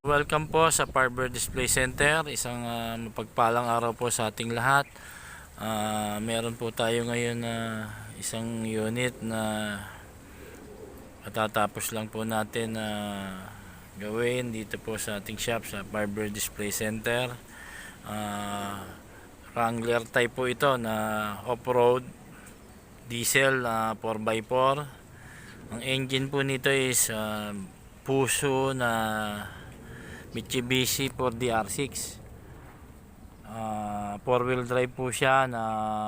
Welcome po sa Farber Display Center. Isang mapagpalang araw po sa ating lahat. Meron po tayo ngayon na isang unit na matatapos lang po natin na gawin dito po sa ating shop sa Farber Display Center. Wrangler type po ito na off-road diesel 4x4. Ang engine po nito is Puso na Mitsubishi 4DR6. 4-wheel drive po siya na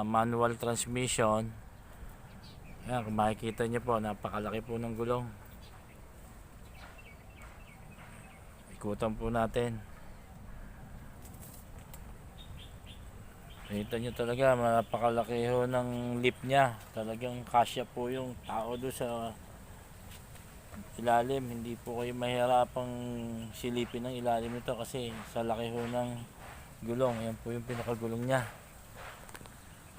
manual transmission. Ayan, kung makikita nyo po, napakalaki po ng gulong. Ikutan po natin. Kita nyo talaga, napakalaki ho ng lip nya. Talagang kasya po yung tao doon sa ilalim. Hindi po kayo mahirapang silipin ng ilalim nito kasi sa laki ho ng gulong. Ayan po yung pinakagulong nya.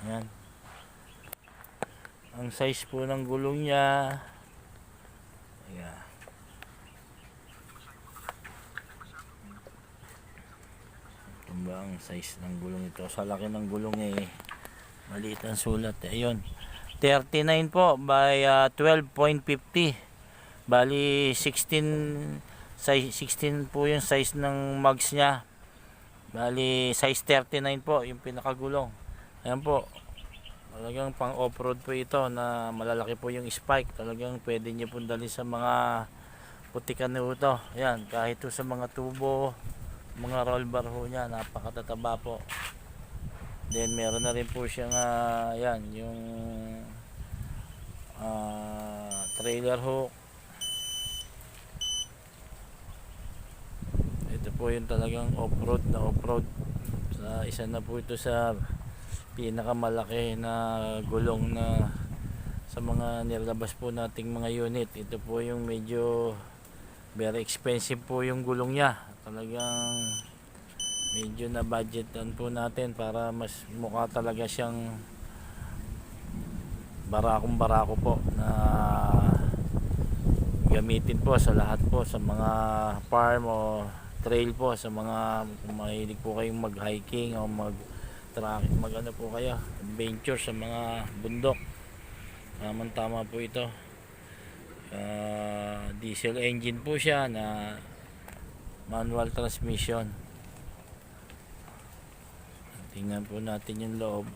Ayan. Ang size po ng gulong nya, ayan, ito ba ang size ng gulong ito? Sa laki ng gulong maliit ang sulat. Ayun, 39 po by 12.50. Bali 16 po yung size ng mugs nya. Bali size 39 po yung pinakagulong. Ayan po, talagang pang off-road po ito na malalaki po yung spike. Talagang pwede nyo pong dali sa mga putikan na ito. Ayan, kahit po sa mga tubo, mga roll bar ho nya, napakatataba po. Then meron na rin po siyang ayan, yung trailer hook. Ito po yung talagang off-road na off-road. Isa na po ito sa pinakamalaki na gulong na sa mga nilabas po nating mga unit. Ito po yung medyo very expensive po yung gulong nya. Talagang medyo na budgetan po natin para mas mukha talaga siyang barako po na gamitin po sa lahat po, sa mga farm o trail po, sa mga mahilig po kayong mag hiking o mag tracking, mag ano po kayo, adventure sa mga bundok. Tama po ito. Diesel engine po siya na manual transmission. Tingnan po natin yung loob.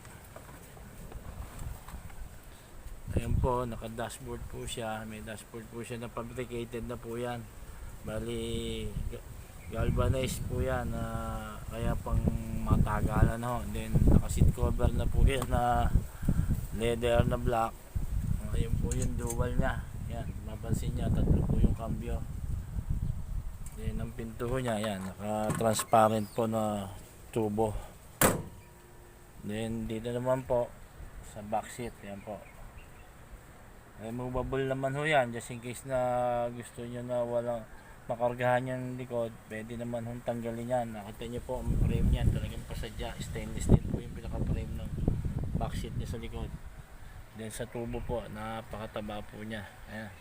Ayan po, naka dashboard po siya. May dashboard po siya na fabricated na po yan. Bali galvanized po yan, kaya pang matagalan ho. Then naka seat cover na po yan na leather na black. Ayun po yung dual nya. Yan, mapansin nya, tatlo po yung cambio. Then ang pinto nya, yan, naka transparent po na tubo. Then dito naman po sa back seat, yan po, ay movable naman ho yan, just in case na gusto nyo na walang makargahan yung likod, pwede naman hong tanggalin yan. Nakita nyo po ang frame yan, talagang pasadya, stainless steel po yung pinaka frame ng back seat niya sa likod. Then sa tubo po, napakataba po niya. Ayan.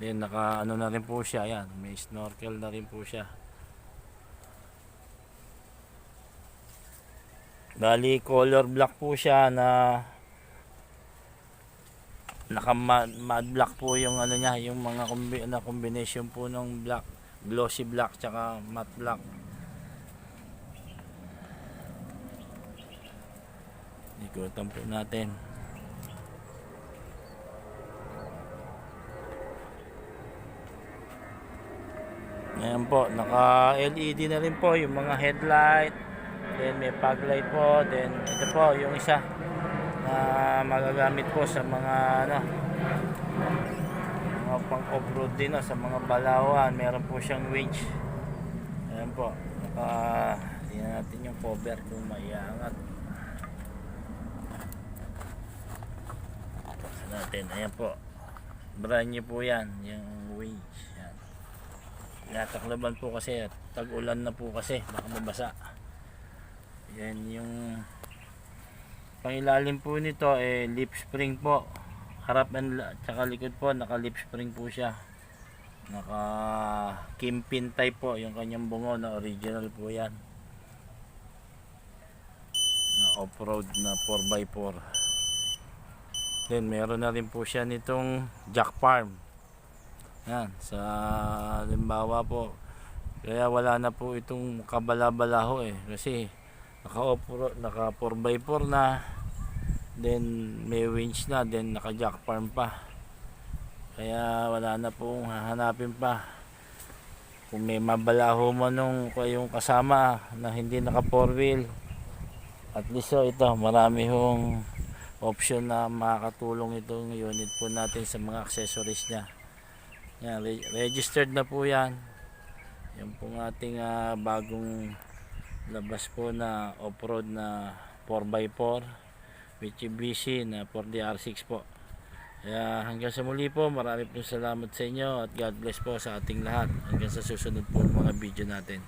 Then naka ano na rin po siya, ayan, may snorkel na rin po siya. Bali color black po siya na naka matte black po yung ano niya, yung mga combination po ng black, glossy black tsaka matte black. Ikutan po natin. Ayan po, naka LED na rin po yung mga headlight. Then may fog light po. Then ito po yung isa na magagamit po sa mga mga pang off-road din, sa mga balawan. Meron po siyang winch. Ayan po, tingnan natin yung cover kung maiangat natin. Ayan po, brand new po yan, yung winch. Yan, nataklaban po kasi tag-ulan na po kasi, baka mabasa. Yan yung pangilalim po nito, lip spring po, harap and tsaka likod po, naka lip spring po siya. Naka kimpin type po yung kanyang bungo na original po yan. Na off-road na 4x4. Then meron na rin po siya nitong jack farm. Yan, sa limbawa po. Kaya wala na po itong kabala-balaho kasi naka 4x4 na. Then may winch na, then naka jack farm pa. Kaya wala na pong hahanapin pa. Kung may mabalaho mo nung kayong kasama na hindi naka 4 wheel, at least ito marami hong option na makakatulong itong unit po natin sa mga accessories nya. Yan, registered na po yan. Yan pong ating bagong labas po na off-road na 4x4 Mitsubishi na 4DR6 po. Kaya hanggang sa muli po, marami po salamat sa inyo at God bless po sa ating lahat. Hanggang sa susunod po mga video natin.